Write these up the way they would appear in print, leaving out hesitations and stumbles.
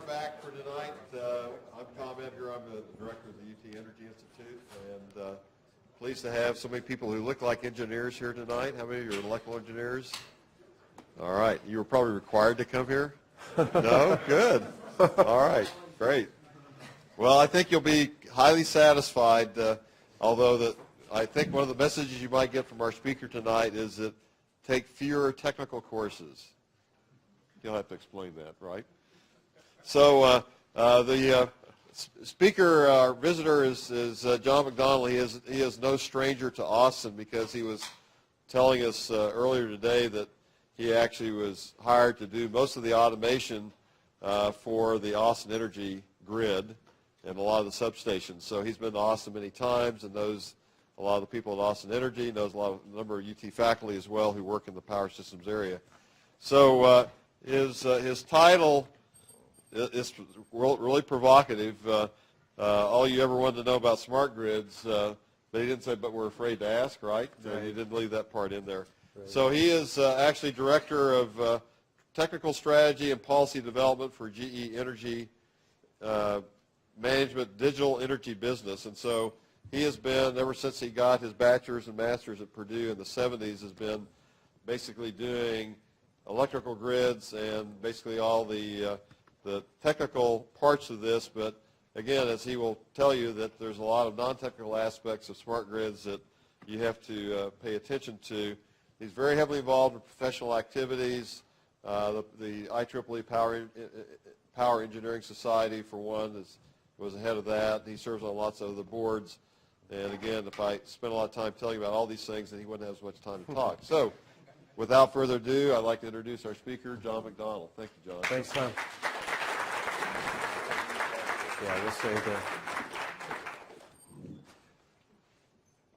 back for tonight. I'm Tom Edgar. I'm the director of the UT Energy Institute, and pleased to have so many people who look like engineers here tonight. How many of you are electrical engineers? All right. You were probably required to come here? No? Good. All right. Great. Well, I think you'll be highly satisfied, although I think one of the messages you might get from our speaker tonight is that take fewer technical courses. You'll have to explain that, right? So the speaker, our visitor, is John McDonald. He is no stranger to Austin because he was telling us earlier today that he actually was hired to do most of the automation for the Austin Energy grid and a lot of the substations. So he's been to Austin many times and knows a lot of the people at Austin Energy, knows a number of UT faculty as well who work in the power systems area. So his title is really provocative. All you ever wanted to know about smart grids, but he didn't say, but we're afraid to ask, right? Right. He didn't leave that part in there. Right. So he is actually director of technical strategy and policy development for GE Energy Management Digital Energy Business. And so he has been, ever since he got his bachelor's and master's at Purdue in the 70s, has been basically doing electrical grids and basically all the technical parts of this. But again, as he will tell you, that there's a lot of non-technical aspects of smart grids that you have to pay attention to. He's very heavily involved in professional activities. The IEEE Power Engineering Society, for one, was the head of that. He serves on lots of other boards. And again, if I spent a lot of time telling you about all these things, then he wouldn't have as much time to talk. So without further ado, I'd like to introduce our speaker, John McDonald. Thank you, John. Thanks, Tom. Yeah, we'll say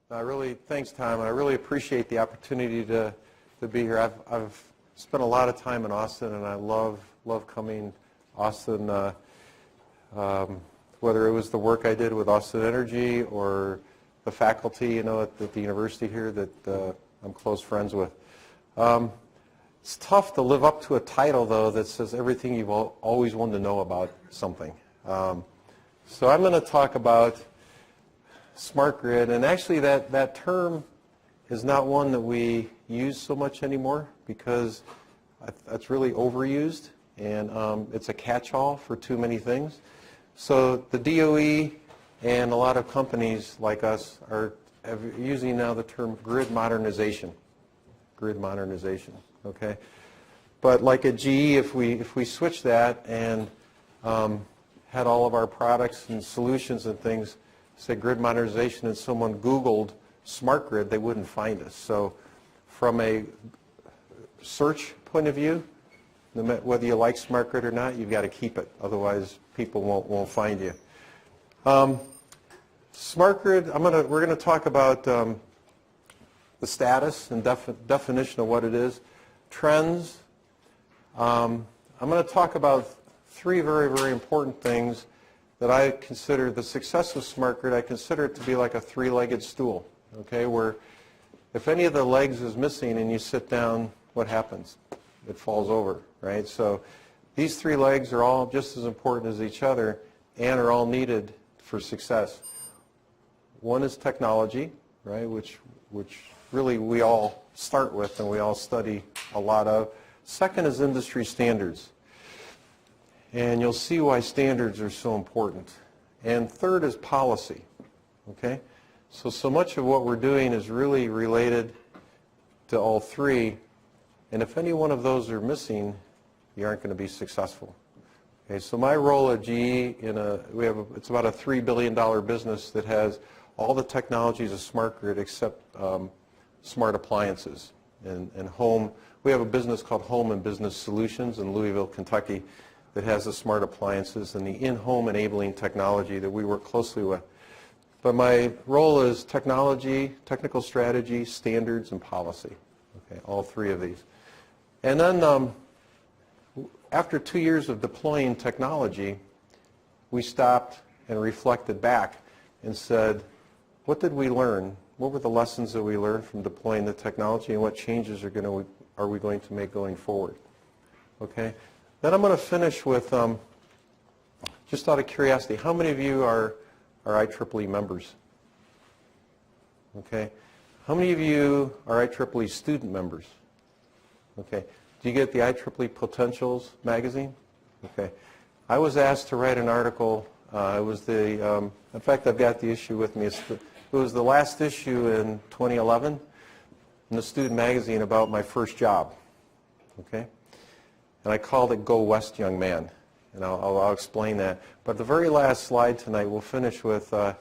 that. Thanks, Tom. I really appreciate the opportunity to be here. I've spent a lot of time in Austin, and I love coming to Austin. Whether it was the work I did with Austin Energy or the faculty, at the university here that I'm close friends with. It's tough to live up to a title, though, that says everything you've always wanted to know about something. So I'm going to talk about smart grid, and actually that term is not one that we use so much anymore because it's really overused, and it's a catch-all for too many things. So the DOE and a lot of companies like us are using now the term grid modernization. Grid modernization, okay? But like at GE, if we switch that and had all of our products and solutions and things say grid modernization and someone Googled smart grid, they wouldn't find us. So from a search point of view, whether you like smart grid or not, you've got to keep it. Otherwise, people won't find you. Smart grid, we're going to talk about the status and definition of what it is, trends. I'm going to talk about three very, very important things that I consider the success of smart grid. I consider it to be like a three-legged stool, okay, where if any of the legs is missing and you sit down, what happens? It falls over, right? So these three legs are all just as important as each other and are all needed for success. One is technology, right, which really we all start with and we all study a lot of. Second is industry standards. And you'll see why standards are so important. And third is policy, okay? So much of what we're doing is really related to all three. And if any one of those are missing, you aren't going to be successful. Okay, so my role at GE, it's about a $3 billion business that has all the technologies of smart grid except smart appliances. And home, we have a business called Home and Business Solutions in Louisville, Kentucky, that has the smart appliances and the in-home enabling technology that we work closely with. But my role is technology, technical strategy, standards, and policy. Okay, all three of these. And then after 2 years of deploying technology, we stopped and reflected back and said, what did we learn? What were the lessons that we learned from deploying the technology, and what changes are we going to make going forward? Okay. Then I'm going to finish with just out of curiosity, how many of you are IEEE members? Okay. How many of you are IEEE student members? Okay. Do you get the IEEE Potentials magazine? Okay. I was asked to write an article. It was in fact, I've got the issue with me. It was the last issue in 2011 in the student magazine about my first job. Okay. And I called it Go West, Young Man. And I'll explain that. But the very last slide tonight, we'll finish with, as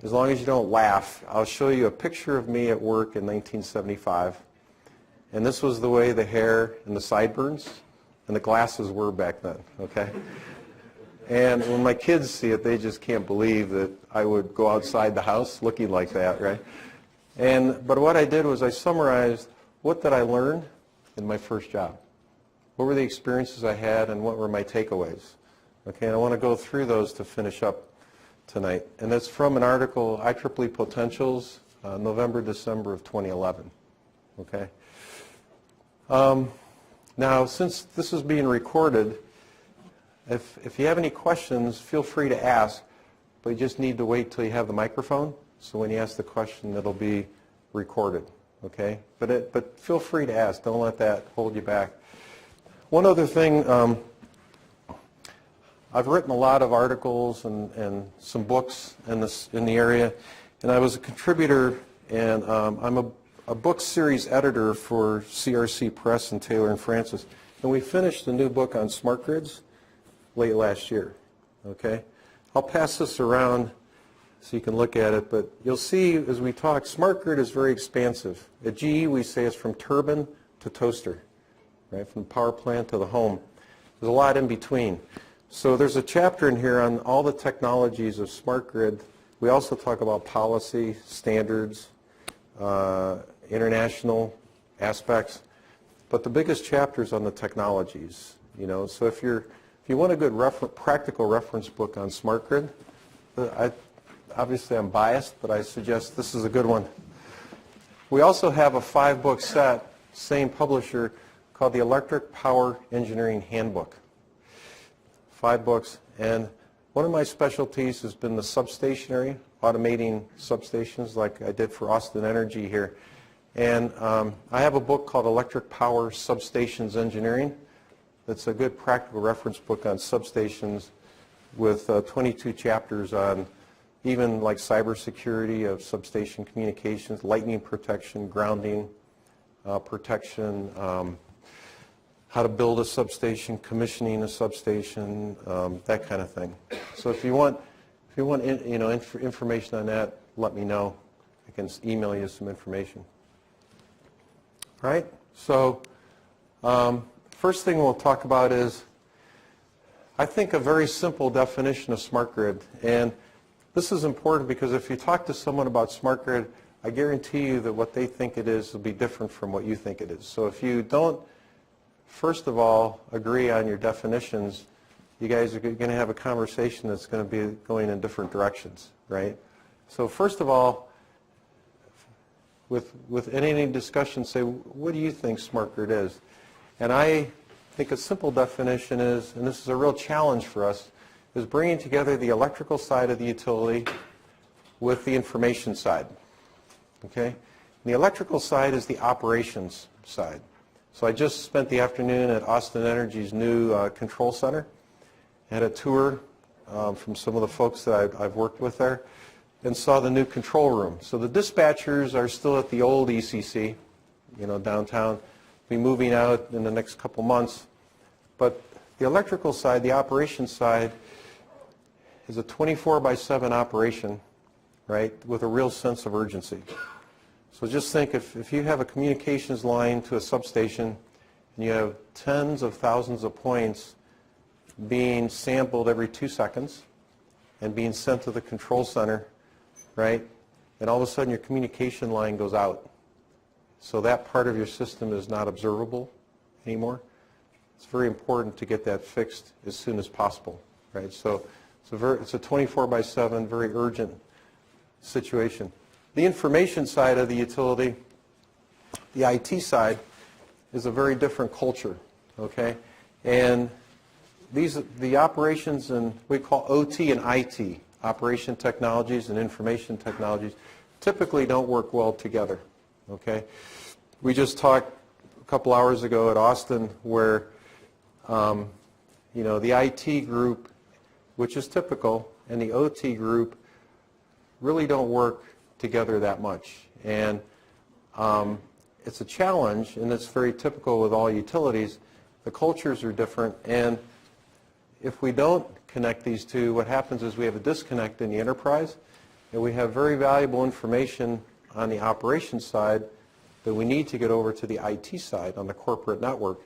long as you don't laugh, I'll show you a picture of me at work in 1975. And this was the way the hair and the sideburns and the glasses were back then, okay? And when my kids see it, they just can't believe that I would go outside the house looking like that, right? But what I did was I summarized what did I learn in my first job. What were the experiences I had and what were my takeaways? Okay, and I want to go through those to finish up tonight. And it's from an article, IEEE Potentials, November, December of 2011. Okay. Now, since this is being recorded, if you have any questions, feel free to ask, but you just need to wait till you have the microphone. So when you ask the question, it'll be recorded. Okay. But feel free to ask. Don't let that hold you back. One other thing, I've written a lot of articles and some books in the area, and I was a contributor, and I'm a book series editor for CRC Press and Taylor and Francis, and we finished a new book on smart grids late last year. Okay, I'll pass this around so you can look at it, but you'll see as we talk, smart grid is very expansive. At GE, we say it's from turbine to toaster. Right, from the power plant to the home. There's a lot in between. So there's a chapter in here on all the technologies of smart grid. We also talk about policy, standards, international aspects. But the biggest chapter is on the technologies. So if you want a good practical reference book on smart grid, obviously I'm biased, but I suggest this is a good one. We also have a 5-book set, same publisher, called the Electric Power Engineering Handbook. 5 books, and one of my specialties has been the substation area, automating substations like I did for Austin Energy here. And I have a book called Electric Power Substations Engineering. It's a good practical reference book on substations with 22 chapters on even like cybersecurity of substation communications, lightning protection, grounding protection, how to build a substation, commissioning a substation, that kind of thing. So if you want information on that, let me know. I can email you some information. All right. So first thing we'll talk about is, I think, a very simple definition of smart grid. And this is important because if you talk to someone about smart grid, I guarantee you that what they think it is will be different from what you think it is. So if you don't, first of all, agree on your definitions, you guys are going to have a conversation that's going to be going in different directions, right? So first of all, with any discussion, say, what do you think smart grid is? And I think a simple definition is, and this is a real challenge for us, is bringing together the electrical side of the utility with the information side, okay? And the electrical side is the operations side. So I just spent the afternoon at Austin Energy's new control center. I had a tour from some of the folks that I've worked with there and saw the new control room. So the dispatchers are still at the old ECC, downtown. Be moving out in the next couple months. But the electrical side, the operations side, is a 24/7 operation, right, with a real sense of urgency. So just think if you have a communications line to a substation and you have tens of thousands of points being sampled every 2 seconds and being sent to the control center, right, and all of a sudden your communication line goes out. So that part of your system is not observable anymore. It's very important to get that fixed as soon as possible, right? So it's a 24/7, very urgent situation. The information side of the utility, the IT side, is a very different culture, okay? And the operations and we call OT and IT, operation technologies and information technologies, typically don't work well together. Okay, we just talked a couple hours ago at Austin where the IT group, which is typical, and the OT group really don't work together that much. And it's a challenge, and it's very typical with all utilities. The cultures are different, and if we don't connect these two, what happens is we have a disconnect in the enterprise, and we have very valuable information on the operations side that we need to get over to the IT side on the corporate network,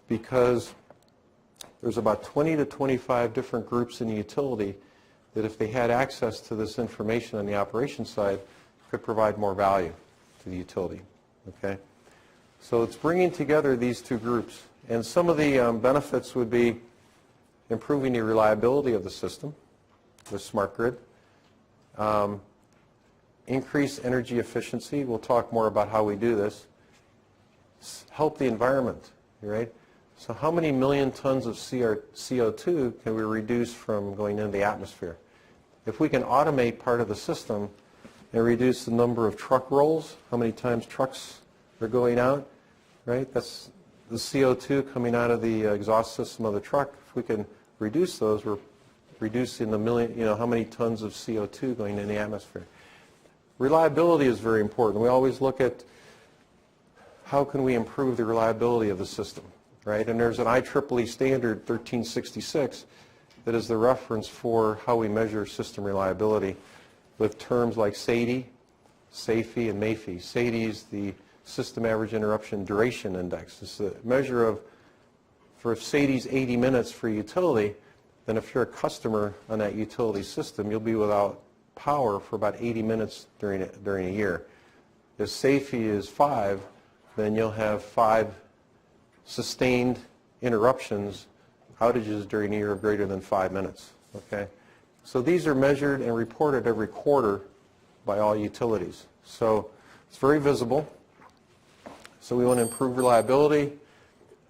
because there's about 20 to 25 different groups in the utility that if they had access to this information on the operations side could provide more value to the utility. Okay? So it's bringing together these two groups. And some of the benefits would be improving the reliability of the system with smart grid, increase energy efficiency. We'll talk more about how we do this. Help the environment, right? So how many million tons of CO2 can we reduce from going into the atmosphere? If we can automate part of the system and reduce the number of truck rolls, how many times trucks are going out, right? That's the CO2 coming out of the exhaust system of the truck. If we can reduce those, we're reducing the how many tons of CO2 going in the atmosphere. Reliability is very important. We always look at how can we improve the reliability of the system. Right? And there's an IEEE standard 1366 that is the reference for how we measure system reliability with terms like SAIDI, SAIFI, and MAIFI. SAIDI is the System Average Interruption Duration Index. It's a measure of, for if SAIDI is 80 minutes for a utility, then if you're a customer on that utility system, you'll be without power for about 80 minutes during a year. If SAIFI is 5, then you'll have 5 sustained interruptions, outages during a year of greater than 5 minutes. Okay, so these are measured and reported every quarter by all utilities. So it's very visible. So we want to improve reliability.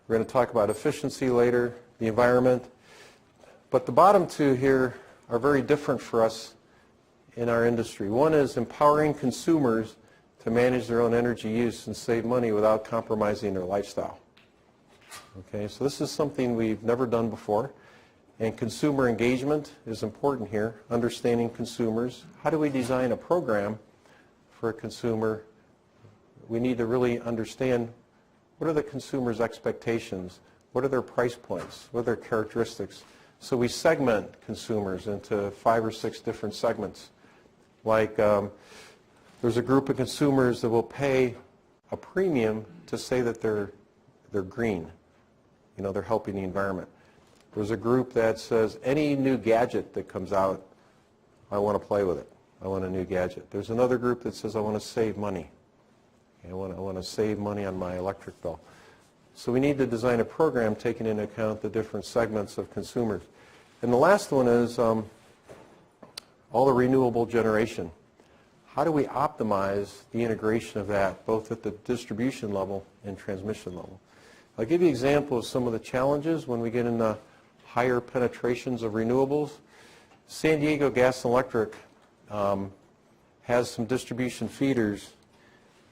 We're going to talk about efficiency later, the environment. But the bottom two here are very different for us in our industry. One is empowering consumers to manage their own energy use and save money without compromising their lifestyle. Okay, so this is something we've never done before, and consumer engagement is important here, understanding consumers. How do we design a program for a consumer? We need to really understand what are the consumer's expectations, what are their price points, what are their characteristics. So we segment consumers into 5 or 6 different segments. Like there's a group of consumers that will pay a premium to say that they're green. They're helping the environment. There's a group that says any new gadget that comes out, I want to play with it. I want a new gadget. There's another group that says I want to save money. I want to save money on my electric bill. So we need to design a program taking into account the different segments of consumers. And the last one is all the renewable generation. How do we optimize the integration of that both at the distribution level and transmission level? I'll give you an example of some of the challenges when we get into higher penetrations of renewables. San Diego Gas and Electric has some distribution feeders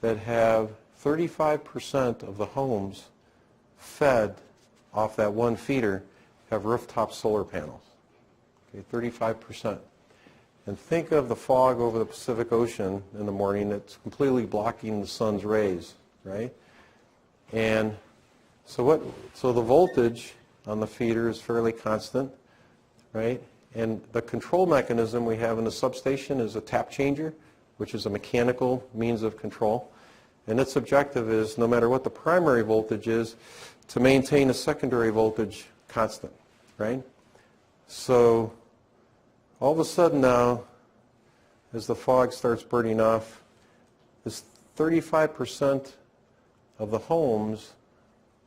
that have 35% of the homes fed off that one feeder have rooftop solar panels. Okay, 35%. And think of the fog over the Pacific Ocean in the morning that's completely blocking the sun's rays, right? And so the voltage on the feeder is fairly constant, right? And the control mechanism we have in the substation is a tap changer, which is a mechanical means of control. And its objective is, no matter what the primary voltage is, to maintain a secondary voltage constant, right? So all of a sudden now, as the fog starts burning off, this 35% of the homes,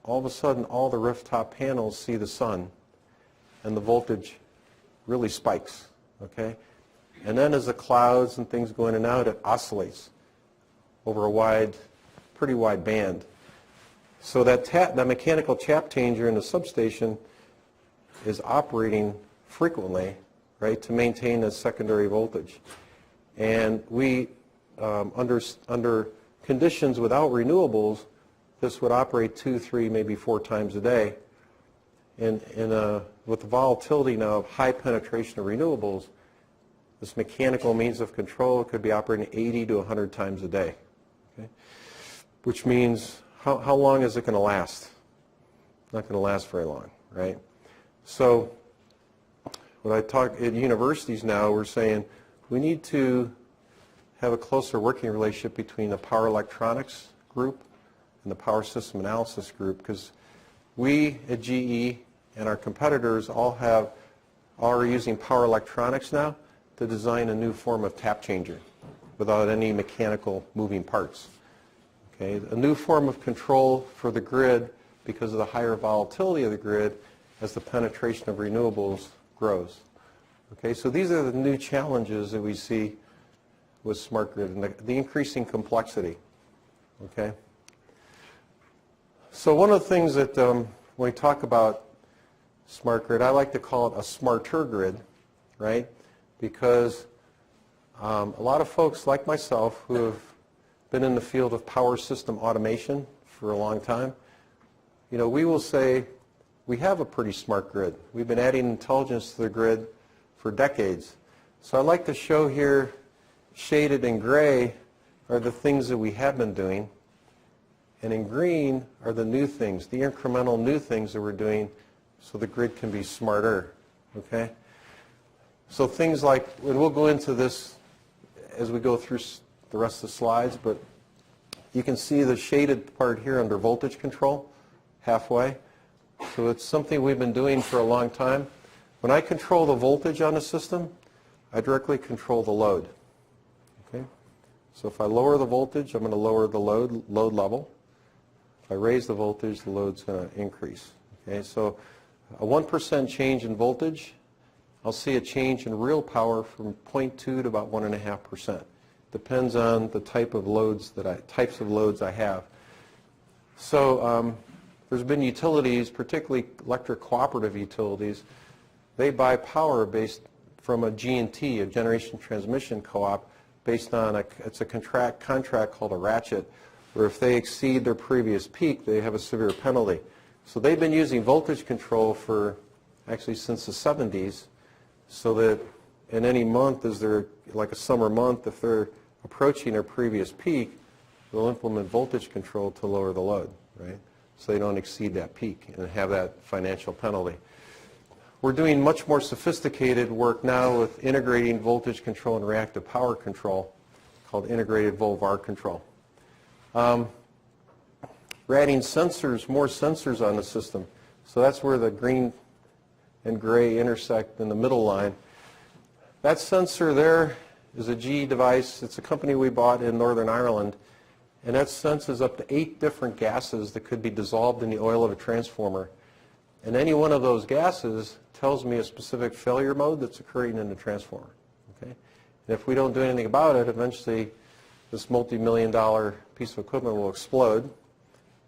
all of a sudden all the rooftop panels see the sun and the voltage really spikes, okay? And then as the clouds and things go in and out, it oscillates over a pretty wide band. So that mechanical tap changer in the substation is operating frequently, right, to maintain a secondary voltage. And we, under conditions without renewables, this would operate 2, 3, maybe 4 times a day. And with the volatility now of high penetration of renewables, this mechanical means of control could be operating 80 to 100 times a day. Okay? Which means, how long is it going to last? Not going to last very long, right? So when I talk at universities now, we're saying we need to have a closer working relationship between the power electronics group and the power system analysis group, because we at GE and our competitors all are using power electronics now to design a new form of tap changer without any mechanical moving parts. Okay? A new form of control for the grid because of the higher volatility of the grid as the penetration of renewables grows. Okay? So these are the new challenges that we see with smart grid and the increasing complexity. Okay? So one of the things that when we talk about smart grid, I like to call it a smarter grid, right? Because a lot of folks like myself who have been in the field of power system automation for a long time, you know, we will say we have a pretty smart grid. We've been adding intelligence to the grid for decades. So I'd like to show here, shaded in gray, are the things that we have been doing. And in green are the new things, the incremental new things that we're doing so the grid can be smarter, okay? So things like, and we'll go into this as we go through the rest of the slides, but you can see the shaded part here under voltage control, halfway. So it's something we've been doing for a long time. When I control the voltage on a system, I directly control the load, okay? So if I lower the voltage, I'm going to lower the load level. If I raise the voltage, the load's going to increase. Okay, so a 1% change in voltage, I'll see a change in real power from 0.2 to about 1.5%. Depends on the type of loads types of loads I have. So there's been utilities, particularly electric cooperative utilities, they buy power based from a G&T, a generation transmission co-op, based on it's a contract called a ratchet, where if they exceed their previous peak, they have a severe penalty. So they've been using voltage control for actually since the 70s, so that in any month, as they're like a summer month, if they're approaching their previous peak, they'll implement voltage control to lower the load, right? So they don't exceed that peak and have that financial penalty. We're doing much more sophisticated work now with integrating voltage control and reactive power control, called integrated volt-var control. We're adding sensors, more sensors on the system. So that's where the green and gray intersect in the middle line. That sensor there is a GE device. It's a company we bought in Northern Ireland, and that senses up to 8 different gases that could be dissolved in the oil of a transformer. And any one of those gases tells me a specific failure mode that's occurring in the transformer. Okay? And if we don't do anything about it, eventually this multi-million-dollar piece of equipment will explode,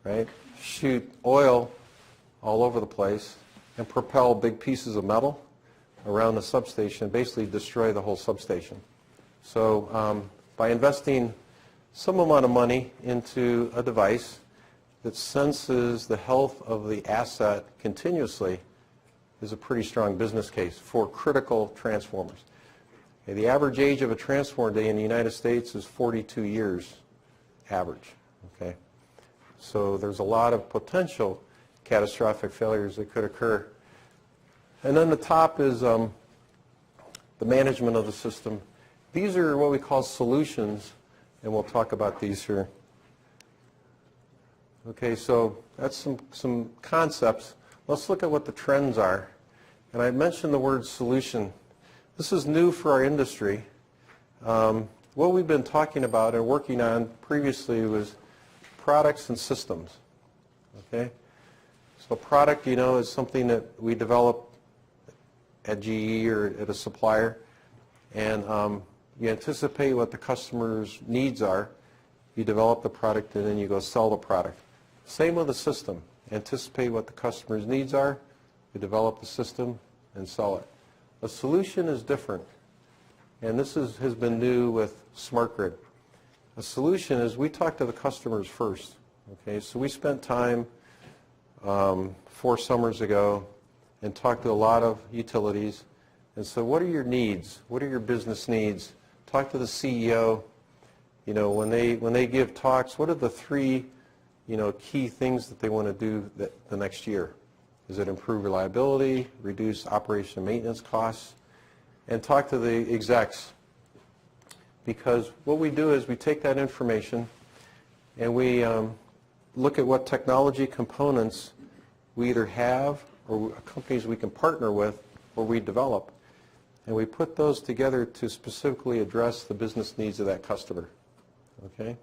right? Shoot oil all over the place and propel big pieces of metal around the substation, basically destroy the whole substation. So by investing some amount of money into a device that senses the health of the asset continuously is a pretty strong business case for critical transformers. Okay, the average age of a transformer day in the United States is 42 years average. Okay? So there's a lot of potential catastrophic failures that could occur. And then the top is the management of the system. These are what we call solutions, and we'll talk about these here. Okay, so that's some concepts. Let's look at what the trends are. And I mentioned the word solution. This is new for our industry. What we've been talking about and working on previously was products and systems. Okay? So a product, you know, is something that we develop at GE or at a supplier, and you anticipate what the customer's needs are. You develop the product, and then you go sell the product. Same with the system. Anticipate what the customer's needs are, we develop the system and sell it. A solution is different, and this has been new with Smart Grid. A solution is we talk to the customers first. Okay, so we spent time 4 summers ago and talked to a lot of utilities. And so what are your needs? What are your business needs? Talk to the CEO. You know, when they give talks, what are the 3, key things that they want to do the next year? Is it improve reliability, reduce operation and maintenance costs? And talk to the execs. Because what we do is we take that information and we look at what technology components we either have or companies we can partner with or we develop. And we put those together to specifically address the business needs of that customer. Okay?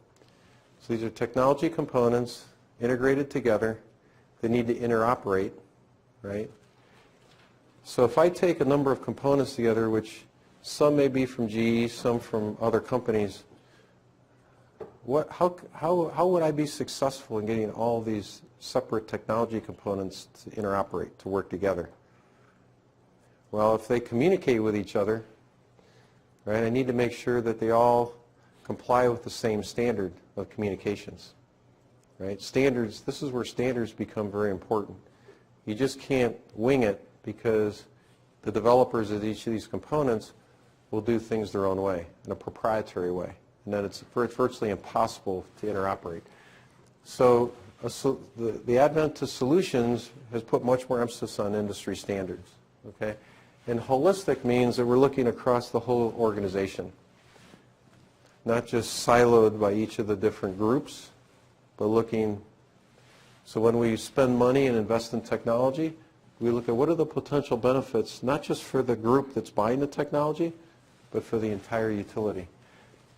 So these are technology components integrated together. They need to interoperate, right? So if I take a number of components together, which some may be from GE, some from other companies, how would I be successful in getting all these separate technology components to interoperate, to work together? Well, if they communicate with each other, right, I need to make sure that they all comply with the same standard of communications, right? Standards, this is where standards become very important. You just can't wing it because the developers of each of these components will do things their own way, in a proprietary way, and then it's virtually impossible to interoperate. So the advent to solutions has put much more emphasis on industry standards, okay? And holistic means that we're looking across the whole organization, not just siloed by each of the different groups, but looking, so when we spend money and invest in technology, we look at what are the potential benefits, not just for the group that's buying the technology, but for the entire utility.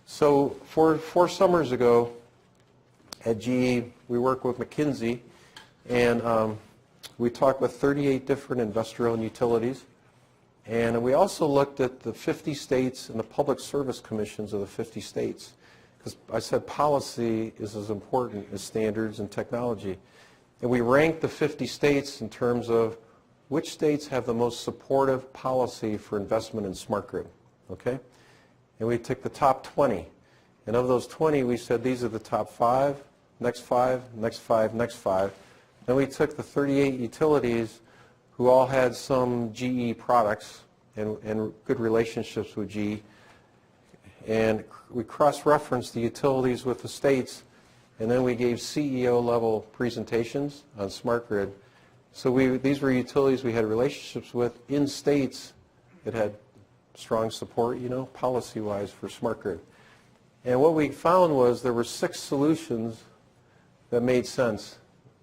So 4 summers ago at GE, we worked with McKinsey, and we talked with 38 different investor-owned utilities. And we also looked at the 50 states and the public service commissions of the 50 states. Because I said policy is as important as standards and technology. And we ranked the 50 states in terms of which states have the most supportive policy for investment in smart grid. Okay? And we took the top 20. And of those 20, we said these are the top 5, next 5, next 5, next 5. Then we took the 38 utilities who all had some GE products and good relationships with GE. And we cross-referenced the utilities with the states, and then we gave CEO-level presentations on smart grid. So these were utilities we had relationships with in states that had strong support, policy-wise for smart grid. And what we found was there were 6 solutions that made sense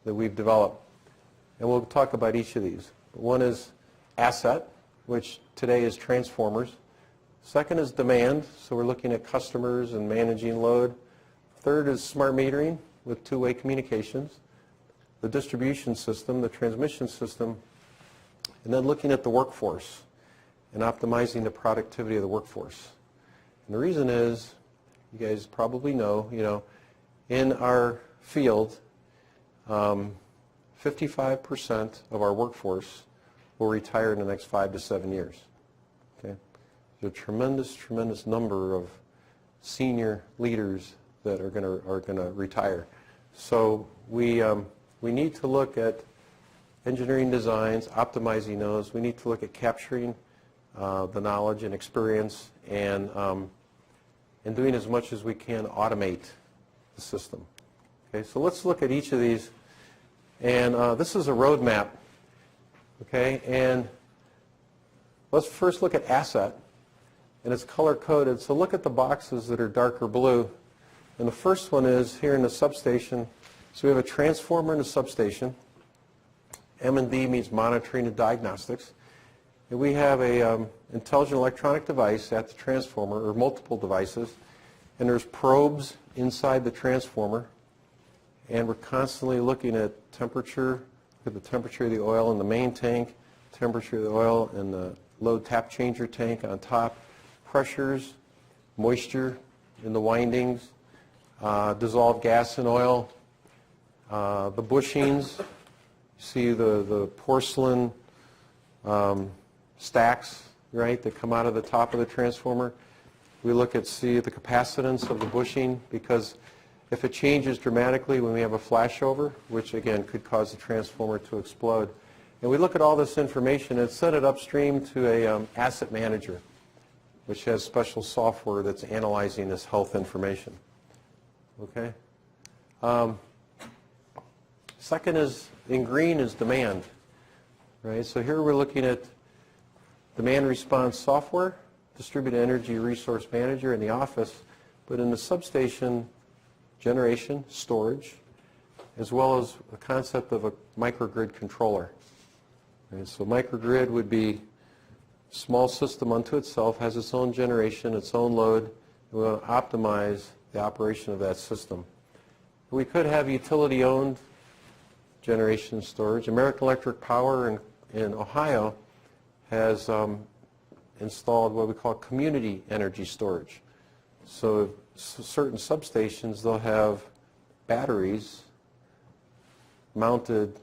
that we've developed. And we'll talk about each of these. One is asset, which today is transformers. Second is demand, so we're looking at customers and managing load. Third is smart metering with 2-way communications. The distribution system, the transmission system, and then looking at the workforce and optimizing the productivity of the workforce. And the reason is, you guys probably know, in our field, 55% of our workforce will retire in the next 5 to 7 years. Okay? There's a tremendous, tremendous number of senior leaders that are going to retire. So we need to look at engineering designs, optimizing those. We need to look at capturing the knowledge and experience and doing as much as we can automate the system. Okay, so let's look at each of these. And this is a roadmap. Okay, and let's first look at asset. And it's color-coded. So look at the boxes that are darker blue. And the first one is here in the substation. So we have a transformer in the substation. M&D means monitoring and diagnostics. And we have a intelligent electronic device at the transformer, or multiple devices. And there's probes inside the transformer. And we're constantly looking at temperature, look at the temperature of the oil in the main tank, temperature of the oil in the load tap changer tank on top, pressures, moisture in the windings, dissolved gas in oil, the bushings, you see the porcelain stacks, right, that come out of the top of the transformer. We look at, see the capacitance of the bushing, because if it changes dramatically when we have a flashover, which again could cause the transformer to explode. And we look at all this information and send it upstream to a asset manager, which has special software that's analyzing this health information. Okay? Second is, in green, is demand. Right? So here we're looking at demand response software, distributed energy resource manager in the office, but in the substation, generation, storage, as well as the concept of a microgrid controller. Right? So microgrid would be a small system unto itself, has its own generation, its own load, and we want to optimize the operation of that system. We could have utility-owned generation and storage. American Electric Power in Ohio has installed what we call community energy storage. So certain substations, they'll have batteries mounted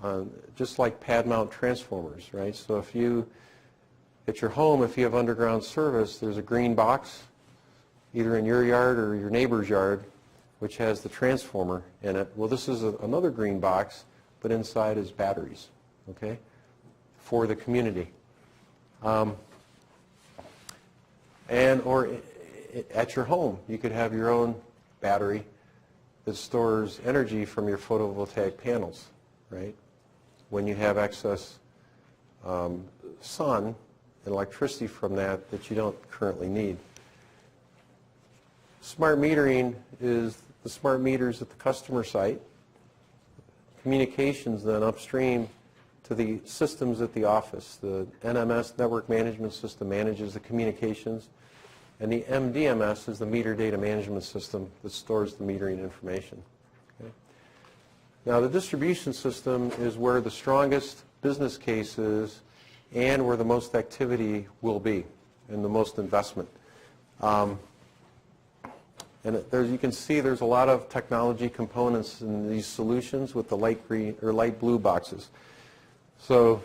on, just like pad mount transformers, right? So if you, at your home, if you have underground service, there's a green box, either in your yard or your neighbor's yard, which has the transformer in it. Well, this is another green box, but inside is batteries, okay, for the community. Or at your home, you could have your own battery that stores energy from your photovoltaic panels, right? When you have excess sun and electricity from that you don't currently need. Smart metering is the smart meters at the customer site. Communications then upstream to the systems at the office. The NMS, Network Management System, manages the communications, and the MDMS is the Meter Data Management System that stores the metering information. Okay? Now the distribution system is where the strongest business case is and where the most activity will be and the most investment. And there, you can see there's a lot of technology components in these solutions with the light green or light blue boxes. So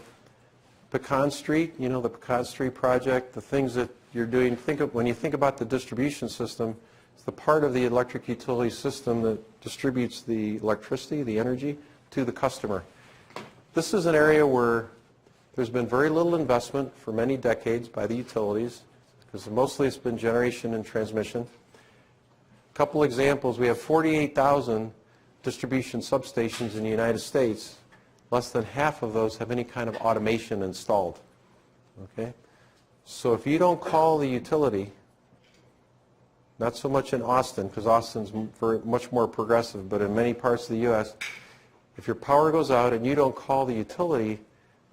Pecan Street, you know, the Pecan Street project, the things that you're doing, when you think about the distribution system, it's the part of the electric utility system that distributes the electricity, the energy, to the customer. This is an area where there's been very little investment for many decades by the utilities, because mostly it's been generation and transmission. A couple examples, we have 48,000 distribution substations in the United States. Less than half of those have any kind of automation installed. Okay? So if you don't call the utility, not so much in Austin, because Austin's much more progressive, but in many parts of the U.S., if your power goes out and you don't call the utility,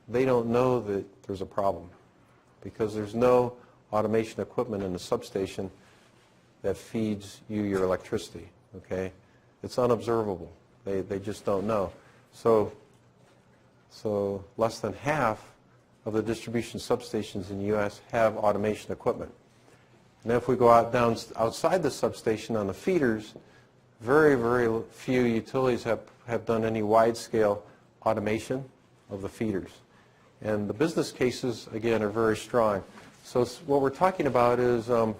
they don't know that there's a problem, because there's no automation equipment in the substation that feeds you your electricity. Okay? It's unobservable. They just don't know. So less than half of the distribution substations in the U.S. have automation equipment. And if we go outside the substation on the feeders, very, very few utilities have done any wide-scale automation of the feeders. And the business cases, again, are very strong. So what we're talking about is a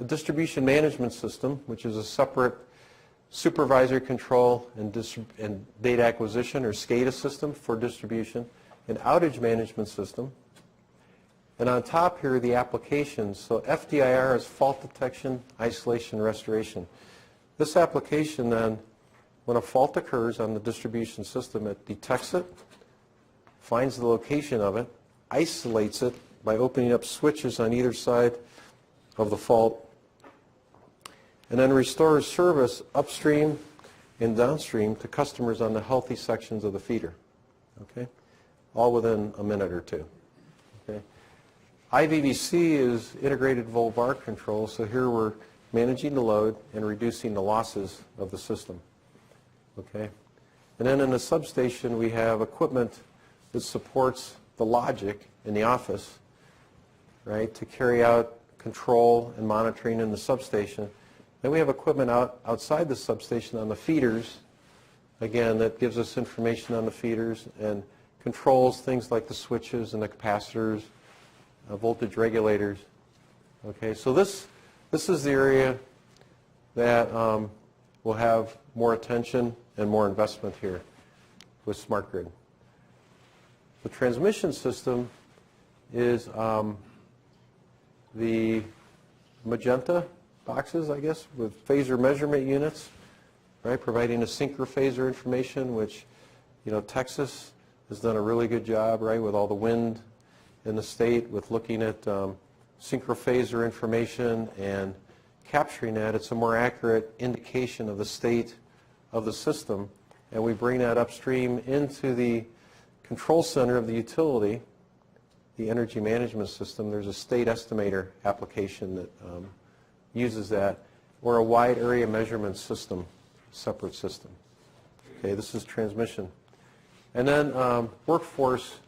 distribution management system, which is a separate supervisory control and data acquisition, or SCADA system for distribution, an outage management system, and on top here are the applications. So FDIR is fault detection, isolation, restoration. This application then, when a fault occurs on the distribution system, it detects it, finds the location of it, isolates it by opening up switches on either side of the fault, and then restores service upstream and downstream to customers on the healthy sections of the feeder. Okay? All within a minute or two. Okay? IVVC is integrated volt-var control, so here we're managing the load and reducing the losses of the system. Okay? And then in the substation we have equipment that supports the logic in the office, right, to carry out control and monitoring in the substation. Then we have equipment outside the substation on the feeders, again, that gives us information on the feeders and controls things like the switches and the capacitors, voltage regulators. Okay, so this is the area that will have more attention and more investment here with smart grid. The transmission system is the magenta boxes, I guess, with phasor measurement units, right, providing a synchrophasor information, which, you know, Texas has done a really good job, right, with all the wind in the state, with looking at synchrophasor information and capturing that. It's a more accurate indication of the state of the system, and we bring that upstream into the control center of the utility, the energy management system. There's a state estimator application that uses that, or a wide area measurement system, separate system. Okay, this is transmission. And then workforce,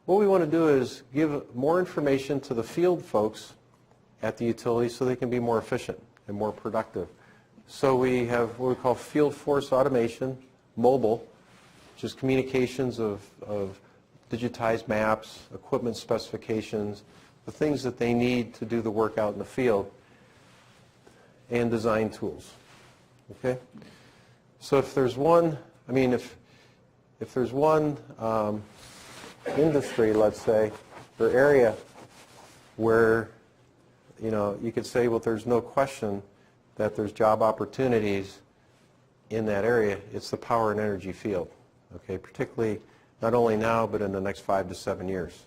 what we want to do is give more information to the field folks at the utility so they can be more efficient and more productive. So we have what we call field force automation, mobile, which is communications of digitized maps, equipment specifications, the things that they need to do the work out in the field, and design tools. Okay? So if there's one, I mean, if there's one industry, let's say, or area where, you know, you could say, well, there's no question that there's job opportunities in that area, it's the power and energy field. Okay, particularly not only now, but in the next 5 to 7 years,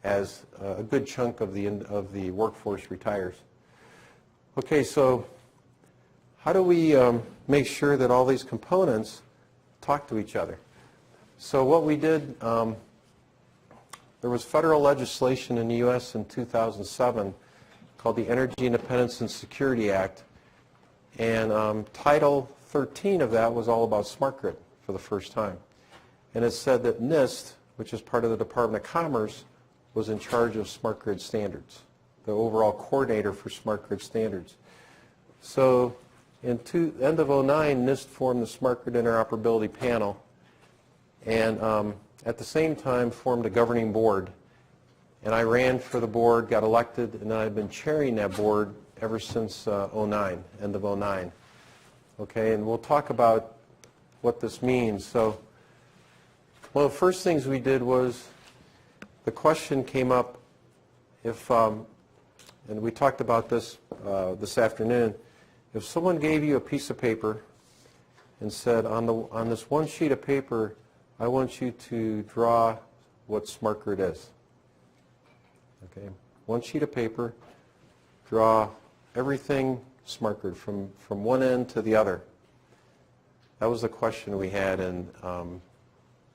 as a good chunk of the workforce retires. Okay, so how do we make sure that all these components talk to each other? So what we did, there was federal legislation in the U.S. in 2007 called the Energy Independence and Security Act, and Title 13 of that was all about smart grid for the first time. And it said that NIST, which is part of the Department of Commerce, was in charge of smart grid standards, the overall coordinator for smart grid standards. So in end of 2009, NIST formed the Smart Grid Interoperability Panel, and at the same time formed a governing board. And I ran for the board, got elected, and I've been chairing that board ever since 2009, end of 2009. Okay, and we'll talk about what this means. So one of the first things we did was the question came up if, and we talked about this this afternoon, if someone gave you a piece of paper and said, on this one sheet of paper, I want you to draw what smart grid is. Okay, one sheet of paper, draw everything smart grid from one end to the other. That was the question we had in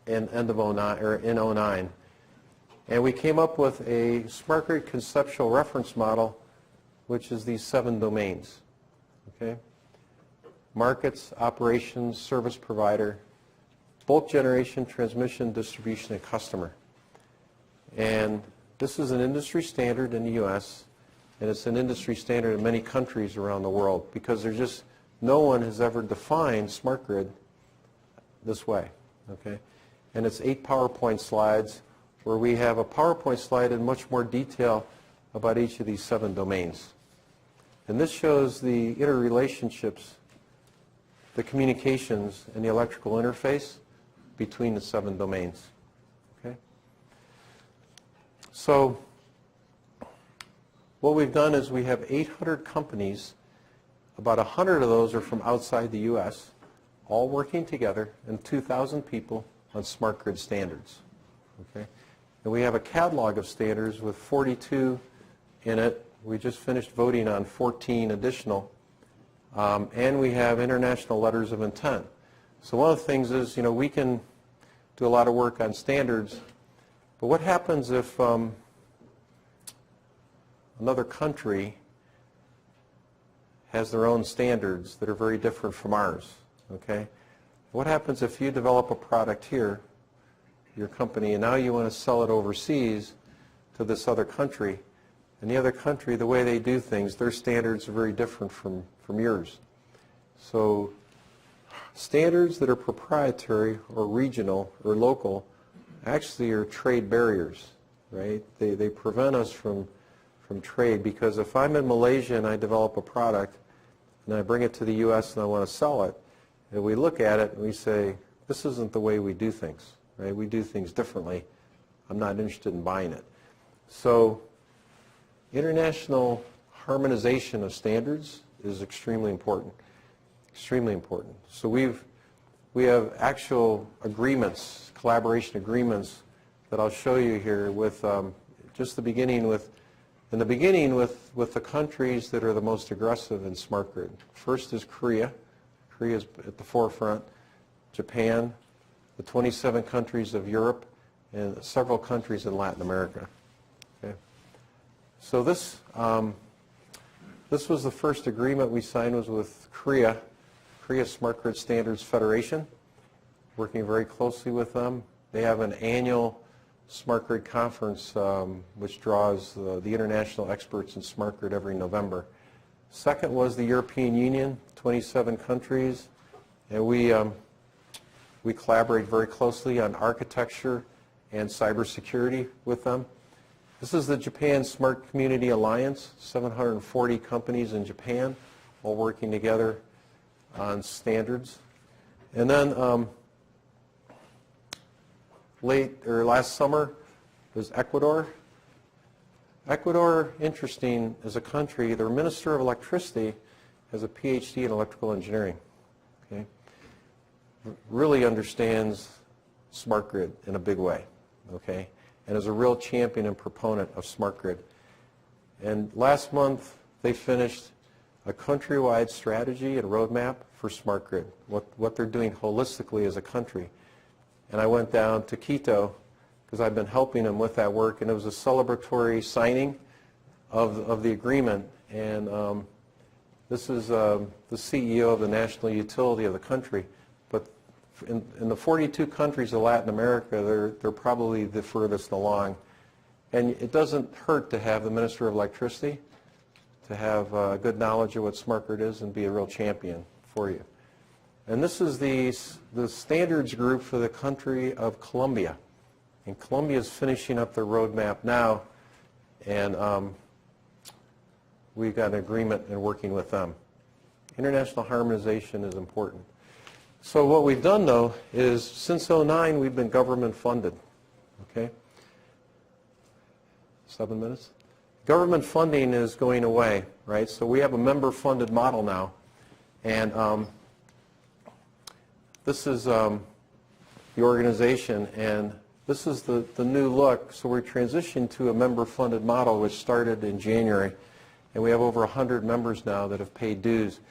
end of 2009, or in 2009. And we came up with a smart grid conceptual reference model, which is these 7 domains. Okay? Markets, operations, service provider, bulk generation, transmission, distribution, and customer. And this is an industry standard in the U.S., and it's an industry standard in many countries around the world, because there's just no one has ever defined smart grid this way. Okay? And it's 8 PowerPoint slides where we have a PowerPoint slide in much more detail about each of these 7 domains. And this shows the interrelationships, the communications, and the electrical interface between the 7 domains. Okay? So what we've done is we have 800 companies. About 100 of those are from outside the U.S., all working together, and 2,000 people on smart grid standards. Okay? And we have a catalog of standards with 42 in it. We just finished voting on 14 additional. And we have international letters of intent. So one of the things is, you know, we can do a lot of work on standards, but what happens if another country has their own standards that are very different from ours? Okay? What happens if you develop a product here, your company, and now you want to sell it overseas to this other country, and the other country, the way they do things, their standards are very different from yours. So standards that are proprietary or regional or local actually are trade barriers, right? They prevent us from trade, because if I'm in Malaysia and I develop a product and I bring it to the U.S. and I want to sell it, and we look at it and we say, this isn't the way we do things, right? We do things differently. I'm not interested in buying it. So international harmonization of standards is extremely important, extremely important. So we have actual agreements, collaboration agreements that I'll show you here with just the beginning with the countries that are the most aggressive in smart grid. First is Korea. Korea is at the forefront. Japan, the 27 countries of Europe, and several countries in Latin America. Okay. So this was the first agreement we signed, was with Korea Smart Grid Standards Federation, working very closely with them. They have an annual Smart Grid Conference which draws the international experts in smart grid every November. Second was the European Union, 27 countries, and we collaborate very closely on architecture and cybersecurity with them. This is the Japan Smart Community Alliance, 740 companies in Japan all working together on standards. And then last summer was Ecuador. Ecuador, interesting as a country, their Minister of Electricity has a PhD in electrical engineering. Okay? Really understands smart grid in a big way, okay? And is a real champion and proponent of smart grid. And last month they finished a countrywide strategy and roadmap for smart grid, what they're doing holistically as a country. And I went down to Quito because I've been helping them with that work, and it was a celebratory signing of the agreement. And this is the CEO of the national utility of the country. But in the 42 countries of Latin America, they're probably the furthest along. And it doesn't hurt to have the Minister of Electricity, to have good knowledge of what smart grid is and be a real champion for you. And this is the standards group for the country of Colombia. And Colombia is finishing up their roadmap now, and we've got an agreement and working with them. International harmonization is important. So what we've done, though, is since 2009, we've been government funded. Okay? 7 minutes? Government funding is going away, right? So we have a member-funded model now. And this is the organization, and this is the new look. So we're transitioning to a member-funded model, which started in January. And we have over 100 members now that have paid dues.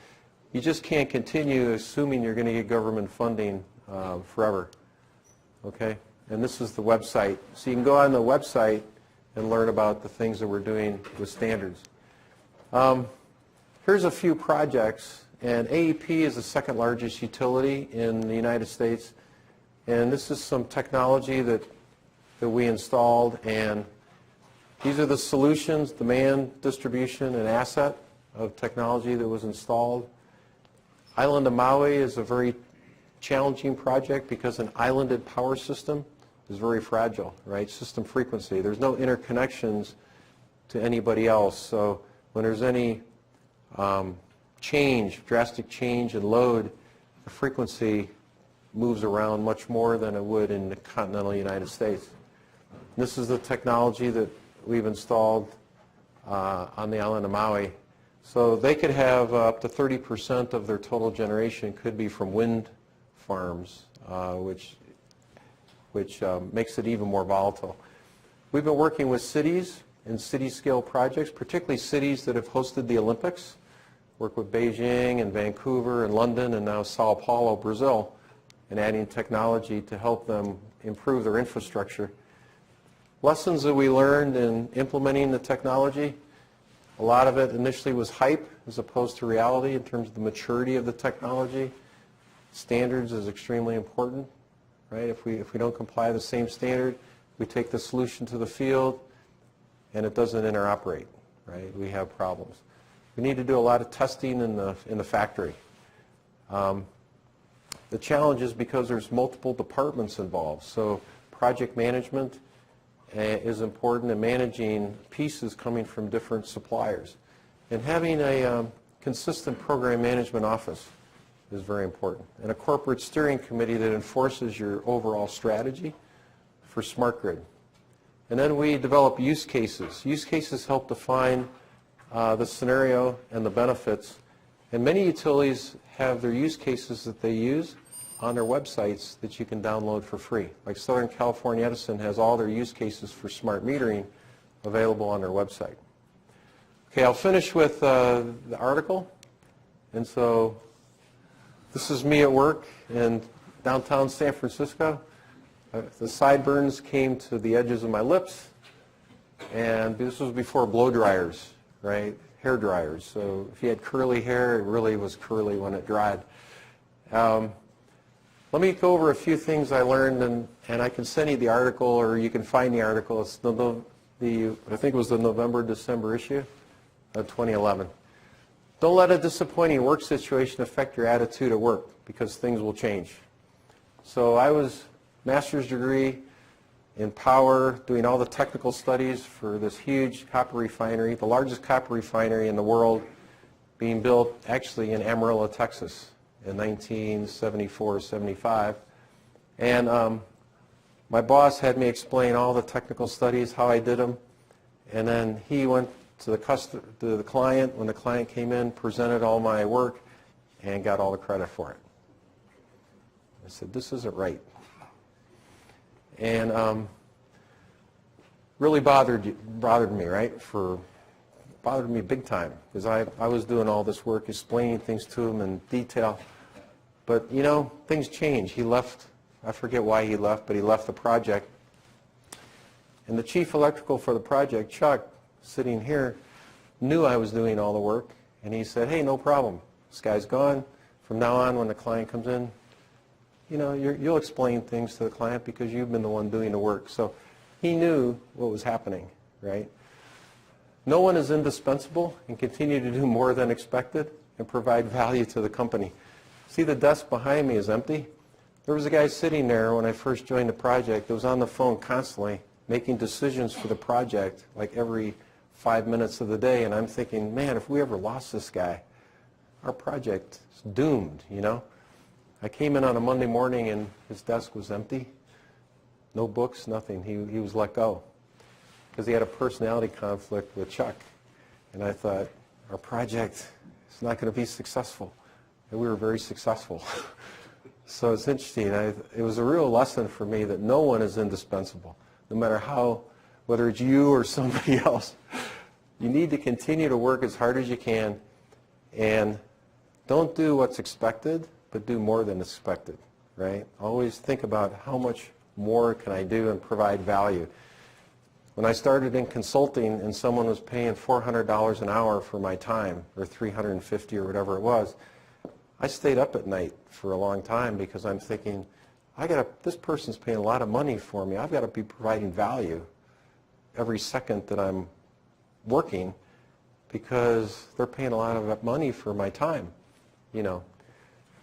You just can't continue assuming you're going to get government funding forever. Okay? And this is the website. So you can go on the website and learn about the things that we're doing with standards. Here's a few projects. And AEP is the second largest utility in the United States. And this is some technology that we installed. And these are the solutions, demand, distribution, and asset of technology that was installed. Island of Maui is a very challenging project because an islanded power system is very fragile, right? System frequency. There's no interconnections to anybody else. So when there's any drastic change in load, the frequency moves around much more than it would in the continental United States. This is the technology that we've installed on the island of Maui. So they could have up to 30% of their total generation could be from wind farms, which makes it even more volatile. We've been working with cities and city-scale projects, particularly cities that have hosted the Olympics. Work with Beijing and Vancouver and London and now Sao Paulo, Brazil, and adding technology to help them improve their infrastructure. Lessons that we learned in implementing the technology, a lot of it initially was hype as opposed to reality in terms of the maturity of the technology. Standards is extremely important, right? If we don't comply with the same standard, we take the solution to the field and it doesn't interoperate, right? We have problems. We need to do a lot of testing in the factory. The challenge is because there's multiple departments involved. So project management is important, and managing pieces coming from different suppliers. And having a consistent program management office is very important. And a corporate steering committee that enforces your overall strategy for smart grid. And then we develop use cases. Use cases help define the scenario and the benefits. And many utilities have their use cases that they use on their websites that you can download for free. Like Southern California Edison has all their use cases for smart metering available on their website. Okay, I'll finish with the article. And so this is me at work in downtown San Francisco. The sideburns came to the edges of my lips, and this was before blow dryers, right? Hair dryers. So if you had curly hair, it really was curly when it dried. Let me go over a few things I learned, and I can send you the article, or you can find the article. It's I think it was the November-December issue of 2011. Don't let a disappointing work situation affect your attitude at work, because things will change. So I was master's degree in power, doing all the technical studies for this huge copper refinery, the largest copper refinery in the world, being built actually in Amarillo, Texas in 1974-75. And my boss had me explain all the technical studies, how I did them, and then he went to the client. When the client came in, presented all my work, and got all the credit for it. I said, this isn't right. And really bothered me, right? Bothered me big time, because I was doing all this work, explaining things to him in detail. But, you know, things change. He left. I forget why he left, but he left the project. And the chief electrical for the project, Chuck, sitting here, knew I was doing all the work, and he said, hey, no problem. This guy's gone. From now on, when the client comes in, you know, you'll explain things to the client because you've been the one doing the work. So he knew what was happening, right? No one is indispensable, and continue to do more than expected and provide value to the company. See, the desk behind me is empty. There was a guy sitting there when I first joined the project that was on the phone constantly making decisions for the project like every 5 minutes of the day, and I'm thinking, man, if we ever lost this guy, our project is doomed, you know? I came in on a Monday morning and his desk was empty. No books, nothing. He was let go because he had a personality conflict with Chuck. And I thought, our project is not going to be successful. And we were very successful. So it's interesting. It was a real lesson for me that no one is indispensable, no matter how, whether it's you or somebody else. You need to continue to work as hard as you can, and don't do what's expected, but do more than expected, right? Always think about how much more can I do and provide value. When I started in consulting and someone was paying $400 an hour for my time, or $350 or whatever it was, I stayed up at night for a long time because I'm thinking, this person's paying a lot of money for me. I've got to be providing value every second that I'm working because they're paying a lot of money for my time, you know.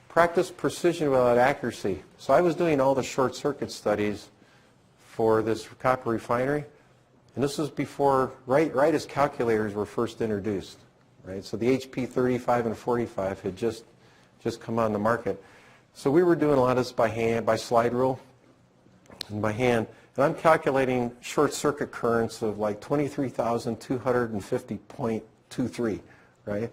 Practice precision without accuracy. So I was doing all the short circuit studies for this copper refinery, and this was before, right as calculators were first introduced, right? So the HP 35 and 45 had just come on the market. So we were doing a lot of this by hand, by slide rule, and by hand. And I'm calculating short circuit currents of like 23,250.23, right?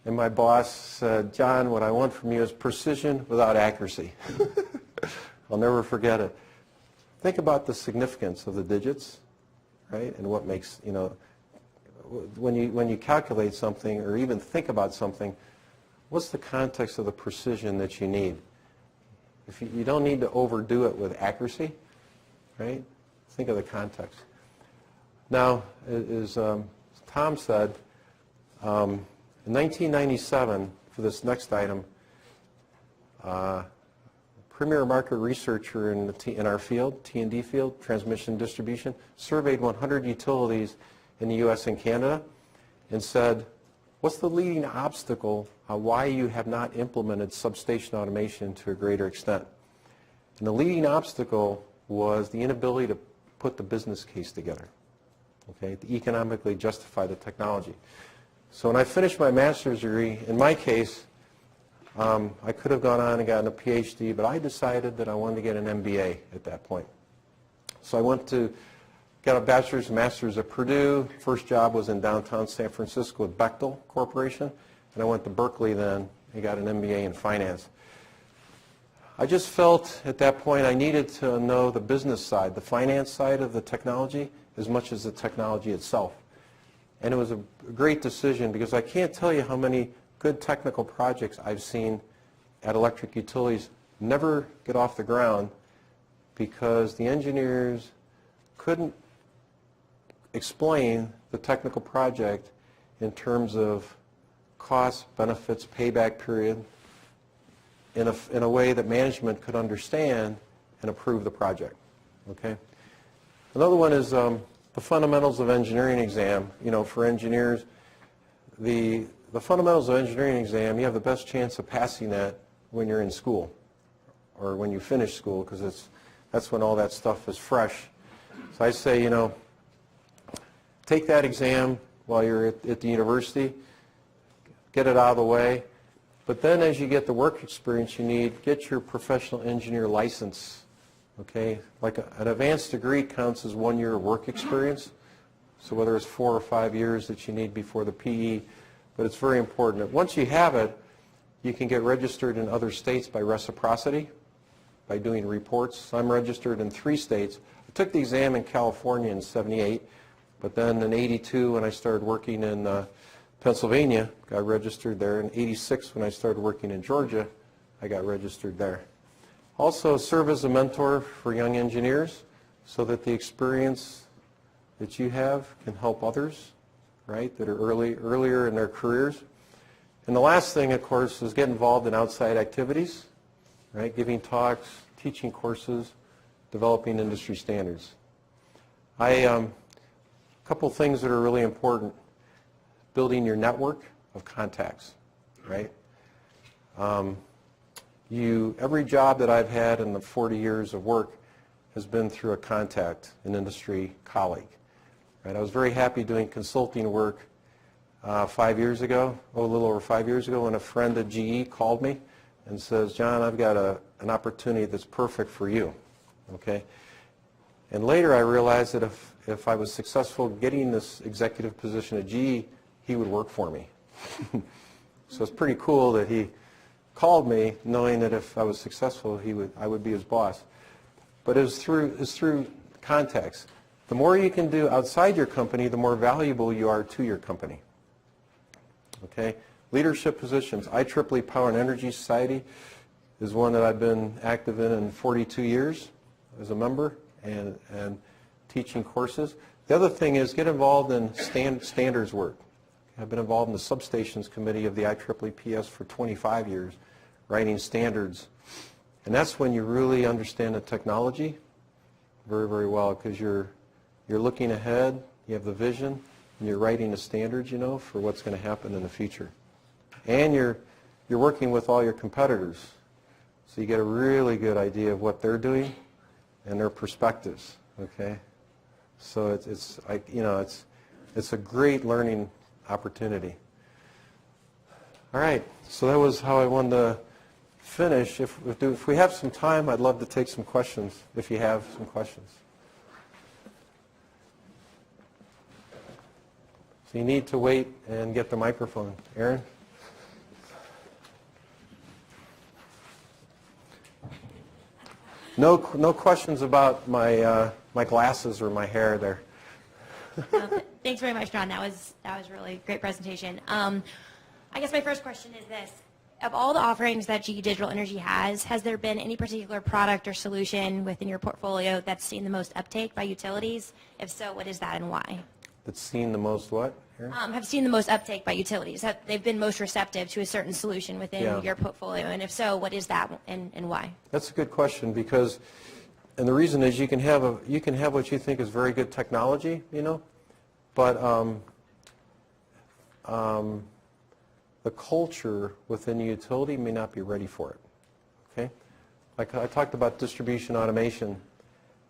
And my boss said, John, what I want from you is precision without accuracy. I'll never forget it. Think about the significance of the digits, right? And what makes, you know, when you calculate something or even think about something, what's the context of the precision that you need? If you don't need to overdo it with accuracy, right? Think of the context. Now, as Tom said, in 1997, for this next item, premier market researcher in our field, T&D field, transmission distribution, surveyed 100 utilities in the U.S. and Canada and said, what's the leading obstacle why you have not implemented substation automation to a greater extent? And the leading obstacle was the inability to put the business case together, okay, to economically justify the technology. So when I finished my master's degree, in my case, I could have gone on and gotten a PhD, but I decided that I wanted to get an MBA at that point. So I went to get a bachelor's and master's at Purdue. First job was in downtown San Francisco with Bechtel Corporation, and I went to Berkeley then and got an MBA in finance. I just felt at that point I needed to know the business side, the finance side of the technology, as much as the technology itself. And it was a great decision because I can't tell you how many good technical projects I've seen at electric utilities never get off the ground because the engineers couldn't explain the technical project in terms of costs, benefits, payback period, in a way that management could understand and approve the project. Okay. Another one is the fundamentals of engineering exam. You know, for engineers, the fundamentals of engineering exam, you have the best chance of passing that when you're in school or when you finish school, because that's when all that stuff is fresh. So I say, you know, take that exam while you're at the university, get it out of the way. But then as you get the work experience you need, get your professional engineer license, okay? Like an advanced degree counts as 1 year of work experience. So whether it's 4 or 5 years that you need before the PE, but it's very important. Once you have it, you can get registered in other states by reciprocity, by doing reports. So I'm registered in 3 states. I took the exam in California in '78, but then in '82 when I started working in Pennsylvania, got registered there. In '86 when I started working in Georgia, I got registered there. Also serve as a mentor for young engineers so that the experience that you have can help others, right, that are earlier in their careers. And the last thing, of course, is get involved in outside activities, right, giving talks, teaching courses, developing industry standards. A couple things that are really important. Building your network of contacts, right? Every job that I've had in the 40 years of work has been through a contact, an industry colleague. Right? I was very happy doing consulting work 5 years ago, a little over 5 years ago, when a friend at GE called me and says, John, I've got an opportunity that's perfect for you, okay? And later I realized that if I was successful getting this executive position at GE, he would work for me. So it's pretty cool that he called me knowing that if I was successful, I would be his boss. But it's through contacts. The more you can do outside your company, the more valuable you are to your company. Okay? Leadership positions. IEEE Power and Energy Society is one that I've been active in 42 years as a member and teaching courses. The other thing is get involved in standards work. I've been involved in the substations committee of the IEEE for 25 years, writing standards. And that's when you really understand the technology very, very well, because you're looking ahead, you have the vision, and you're writing the standards, you know, for what's going to happen in the future. And you're working with all your competitors, so you get a really good idea of what they're doing and their perspectives. Okay, so it's a great learning opportunity. All right, so that was how I wanted to finish. If we have some time, I'd love to take some questions, if you have some questions. So you need to wait and get the microphone. Aaron? No questions about my glasses or my hair there. Thanks very much, John. That was really a great presentation. I guess my first question is this. Of all the offerings that GE Digital Energy has there been any particular product or solution within your portfolio that's seen the most uptake by utilities? If so, what is that and why? That's seen the most what? Have seen the most uptake by utilities. They've been most receptive to a certain solution within your portfolio. And if so, what is that and why? That's a good question because, and the reason is you can have what you think is very good technology, you know, but the culture within the utility may not be ready for it. Okay, like I talked about distribution automation.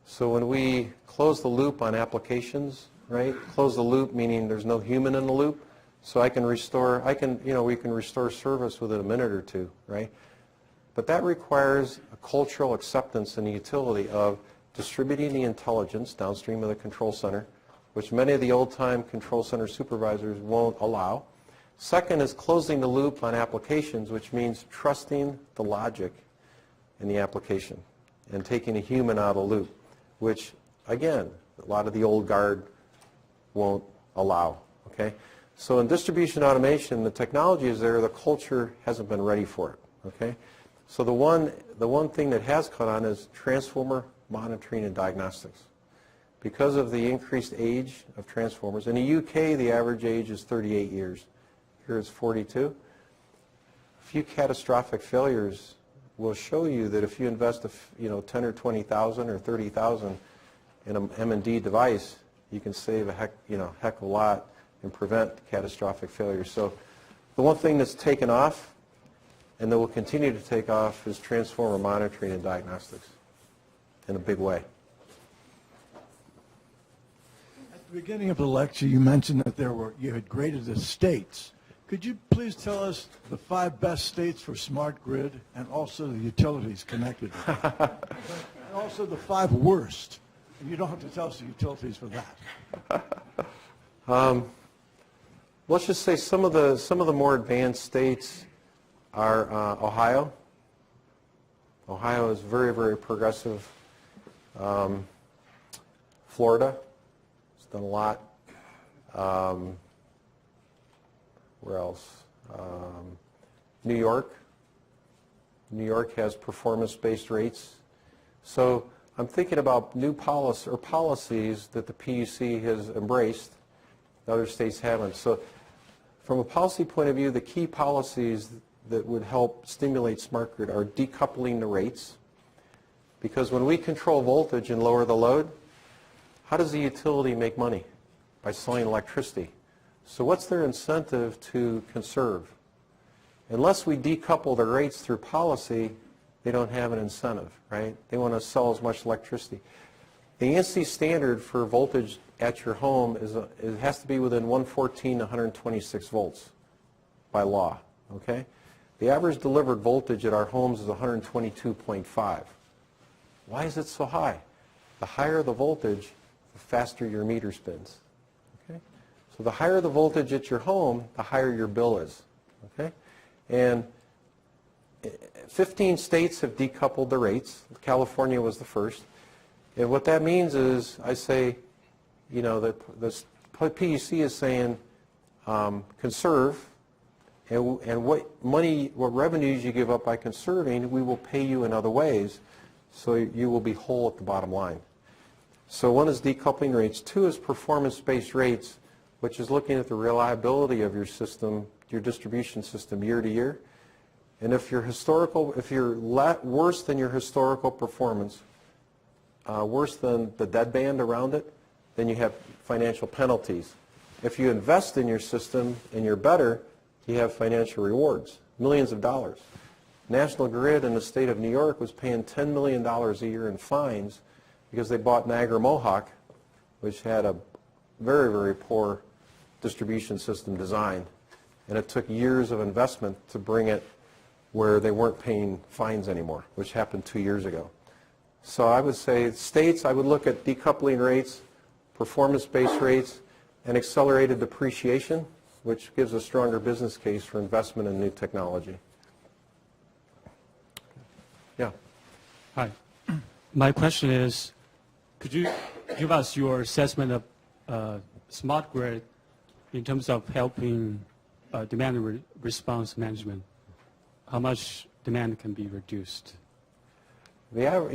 So when we close the loop on applications, right? Close the loop meaning there's no human in the loop. So we can restore service within a minute or two, right? But that requires a cultural acceptance in the utility of distributing the intelligence downstream of the control center, which many of the old-time control center supervisors won't allow. Second is closing the loop on applications, which means trusting the logic in the application and taking a human out of the loop, which, again, a lot of the old guard won't allow, okay? So in distribution automation, the technology is there, the culture hasn't been ready for it, okay? So the one thing that has caught on is transformer monitoring and diagnostics. Because of the increased age of transformers, in the UK the average age is 38 years. Here it's 42. A few catastrophic failures will show you that if you invest 10 or 20,000 or 30,000 in an M&D device, you can save a heck of a lot and prevent catastrophic failure. So the one thing that's taken off and that will continue to take off is transformer monitoring and diagnostics in a big way. At the beginning of the lecture, you mentioned that you had graded the states. Could you please tell us the 5 best states for smart grid and also the utilities connected to it? And also the 5 worst. And you don't have to tell us the utilities for that. Let's just say some of the more advanced states are Ohio. Ohio is very, very progressive. Florida has done a lot. Where else? New York. New York has performance-based rates. So I'm thinking about new policies that the PUC has embraced. Other states haven't. So from a policy point of view, the key policies that would help stimulate smart grid are decoupling the rates. Because when we control voltage and lower the load, how does the utility make money? By selling electricity. So what's their incentive to conserve? Unless we decouple the rates through policy, they don't have an incentive, right? They want to sell as much electricity. The ANSI standard for voltage at your home it has to be within 114 to 126 volts by law, okay? The average delivered voltage at our homes is 122.5. Why is it so high? The higher the voltage, the faster your meter spins. Okay? So the higher the voltage at your home, the higher your bill is. Okay? And 15 states have decoupled the rates. California was the first. And what that means is, I say, the PUC is saying conserve, and what revenues you give up by conserving, we will pay you in other ways, so you will be whole at the bottom line. So one is decoupling rates. 2 is performance-based rates, which is looking at the reliability of your system, your distribution system year to year. And if you're worse than your historical performance, worse than the deadband around it, then you have financial penalties. If you invest in your system and you're better, you have financial rewards, millions of dollars. National Grid in the state of New York was paying $10 million a year in fines because they bought Niagara Mohawk, which had a very, very poor distribution system design. And it took years of investment to bring it where they weren't paying fines anymore, which happened 2 years ago. So I would say states, I would look at decoupling rates, performance-based rates, and accelerated depreciation, which gives a stronger business case for investment in new technology. Yeah. Hi. My question is, could you give us your assessment of smart grid in terms of helping demand response management? How much demand can be reduced? Demand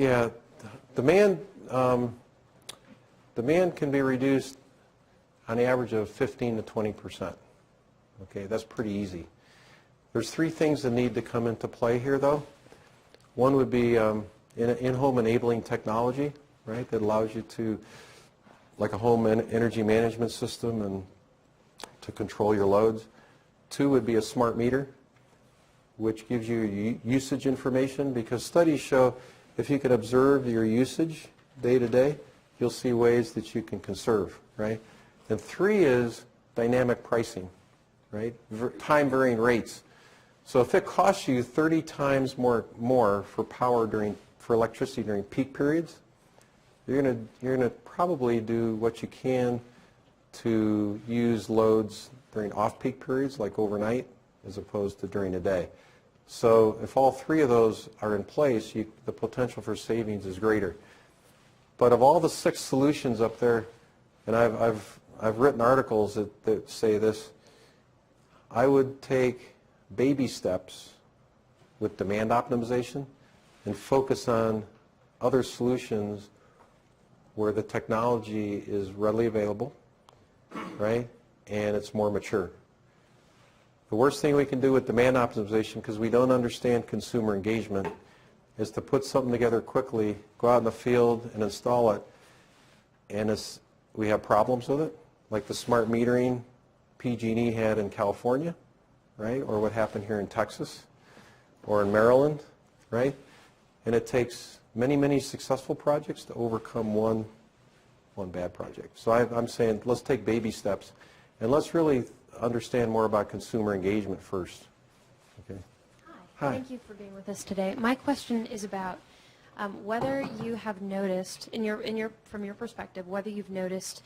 can be reduced on the average of 15 to 20%. Okay, that's pretty easy. There's 3 things that need to come into play here, though. One would be in-home enabling technology, right, that allows you to, like a home energy management system, and to control your loads. 2 would be a smart meter, which gives you usage information, because studies show if you can observe your usage day to day, you'll see ways that you can conserve, right? And 3 is dynamic pricing, right? Time varying rates. So if it costs you 30 times more for power for electricity during peak periods, you're gonna probably do what you can to use loads during off-peak periods, like overnight, as opposed to during the day. So if all 3 of those are in place, the potential for savings is greater. But of all the 6 solutions up there, and I've written articles that say this, I would take baby steps with demand optimization and focus on other solutions where the technology is readily available, right, and it's more mature. The worst thing we can do with demand optimization, because we don't understand consumer engagement, is to put something together quickly, go out in the field and install it, and we have problems with it, like the smart metering PG&E had in California, right, or what happened here in Texas or in Maryland, right? And it takes many, many successful projects to overcome one bad project. So I'm saying let's take baby steps, and let's really understand more about consumer engagement first. Okay. Hi. Thank you for being with us today. My question is about whether you have noticed, from your perspective, whether you've noticed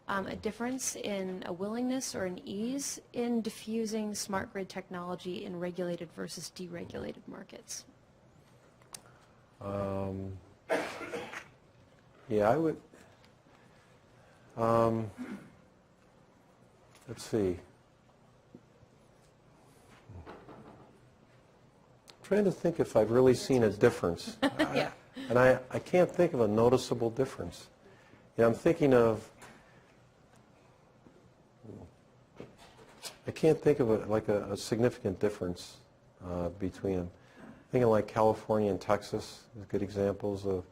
a difference in a willingness or an ease in diffusing smart grid technology in regulated versus deregulated markets. Yeah, I would. Let's see. I'm trying to think if I've really seen a difference. Yeah. And I can't think of a noticeable difference. Yeah, I'm thinking of, I can't think of a significant difference between them. Thinking like California and Texas is good examples of.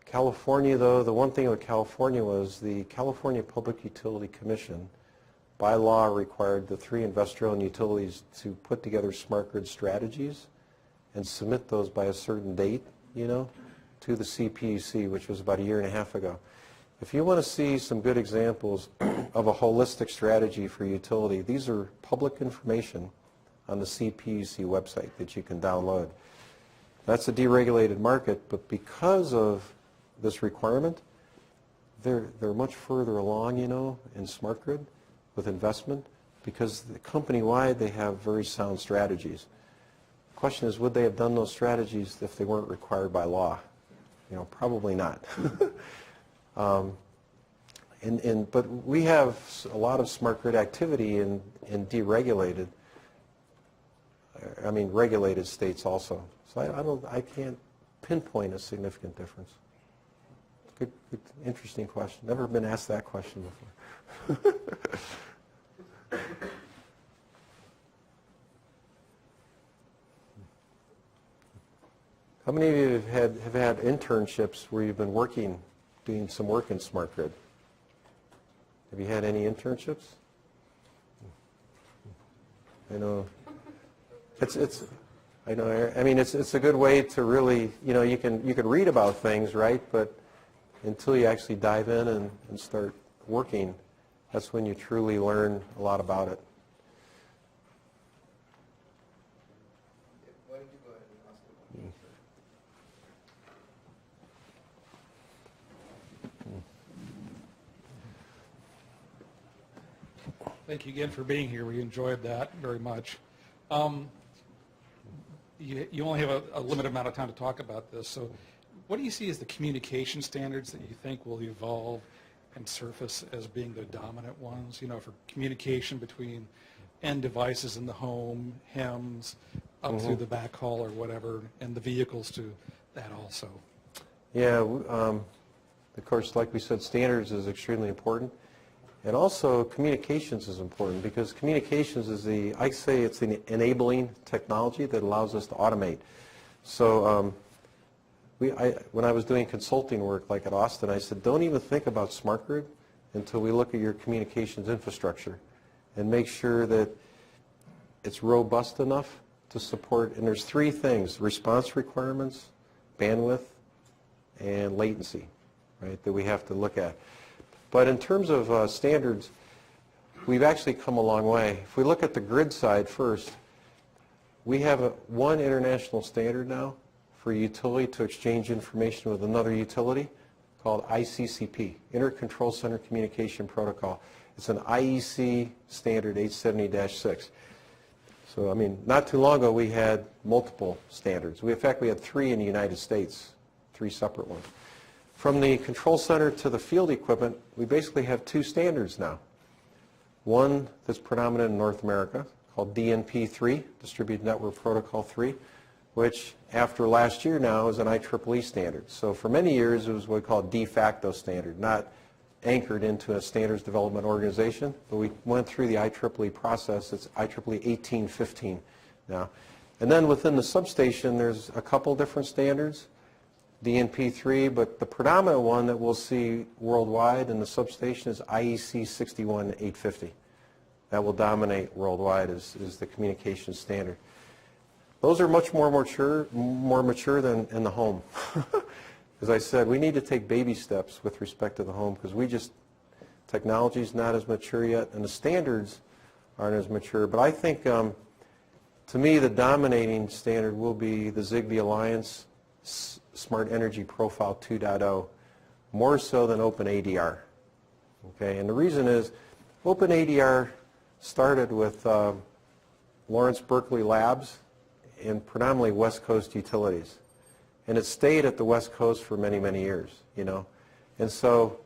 California, though, the one thing with California was the California Public Utility Commission, by law, required the 3 investor-owned utilities to put together smart grid strategies and submit those by a certain date, to the CPUC, which was about 1.5 years ago. If you want to see some good examples of a holistic strategy for utility, these are public information on the CPUC website that you can download. That's a deregulated market, but because of this requirement, they're much further along, in smart grid with investment, because company-wide they have very sound strategies. The question is, would they have done those strategies if they weren't required by law? Probably not. But we have a lot of smart grid activity in deregulated, regulated states also. So I can't pinpoint a significant difference. Good, interesting question. Never been asked that question before. How many of you have had internships where you've been doing some work in smart grid? Have you had any internships? I know. I know. It's a good way to really, you can read about things, right? But until you actually dive in and start working, that's when you truly learn a lot about it. Why don't you go ahead and ask the question? Thank you again for being here. We enjoyed that very much. You only have a limited amount of time to talk about this, so what do you see as the communication standards that you think will evolve and surface as being the dominant ones, for communication between end devices in the home, HEMS, up through the backhaul or whatever, and the vehicles to that also? Yeah, of course, like we said, standards is extremely important. And also communications is important, because communications is I say it's the enabling technology that allows us to automate. So when I was doing consulting work like at Austin, I said, don't even think about smart grid until we look at your communications infrastructure and make sure that it's robust enough to support, and there's 3 things: response requirements, bandwidth, and latency, right, that we have to look at. But in terms of standards, we've actually come a long way. If we look at the grid side first, we have one international standard now for a utility to exchange information with another utility called ICCP, Inter-Control Center Communication Protocol. It's an IEC standard 870-6. So, I mean, not too long ago we had multiple standards. In fact, we had 3 in the United States, 3 separate ones. From the control center to the field equipment, we basically have 2 standards now. One that's predominant in North America, called DNP3, Distributed Network Protocol 3, which after last year now is an IEEE standard. So for many years it was what we call de facto standard, not anchored into a standards development organization, but we went through the IEEE process. It's IEEE 1815 now. And then within the substation there's a couple different standards, DNP3, but the predominant one that we'll see worldwide in the substation is IEC 61850. That will dominate worldwide is the communication standard. Those are much more mature than in the home. As I said, we need to take baby steps with respect to the home because technology is not as mature yet and the standards aren't as mature. But I think, to me, the dominating standard will be the Zigbee Alliance Smart Energy Profile 2.0, more so than OpenADR. Okay, and the reason is OpenADR started with Lawrence Berkeley Labs and predominantly West Coast utilities. And it stayed at the West Coast for many, many years, you know. And so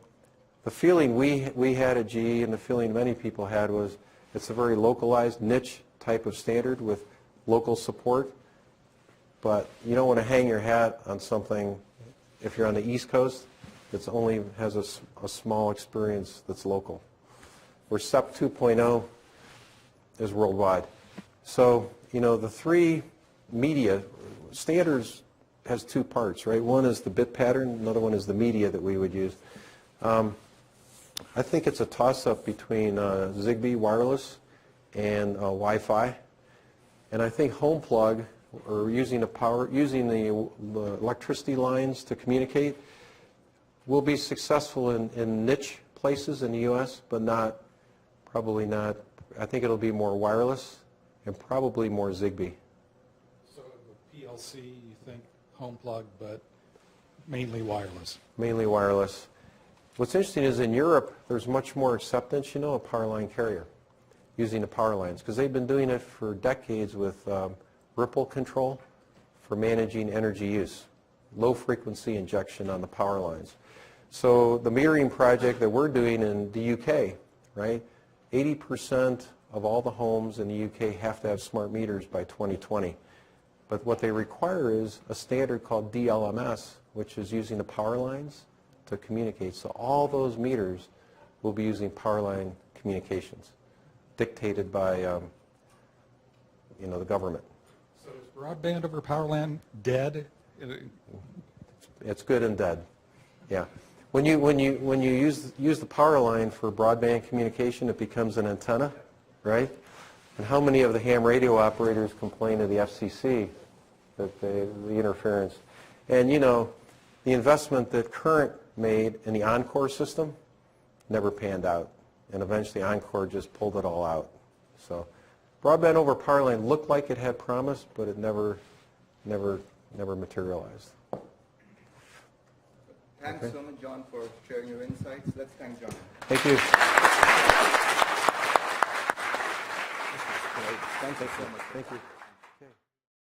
the feeling we had at GE and the feeling many people had was it's a very localized niche type of standard with local support. But you don't want to hang your hat on something if you're on the East Coast that only has a small experience that's local. Where SEP 2.0 is worldwide. So, you know, the 3 media standards has 2 parts, right? One is the bit pattern, another one is the media that we would use. I think it's a toss-up between Zigbee wireless and Wi-Fi. And I think home plug or using the electricity lines to communicate will be successful in niche places in the U.S., but probably not. I think it'll be more wireless and probably more Zigbee. So the PLC, you think home plug, but mainly wireless? Mainly wireless. What's interesting is in Europe, there's much more acceptance, you know, of power line carrier using the power lines because they've been doing it for decades with ripple control for managing energy use, low frequency injection on the power lines. So the metering project that we're doing in the UK, right, 80% of all the homes in the UK have to have smart meters by 2020. But what they require is a standard called DLMS, which is using the power lines to communicate. So all those meters will be using power line communications, dictated by you know, the government. So is broadband over power line dead? It's good and dead. Yeah. When you use the power line for broadband communication, it becomes an antenna, right? And how many of the ham radio operators complain to the FCC that the interference? And you know, the investment that Current made in the Encore system never panned out, and eventually Encore just pulled it all out. So broadband over power line looked like it had promise, but it never materialized. Thanks so much, John, for sharing your insights. Let's thank John. Thank you. Thank you so much. Thank you.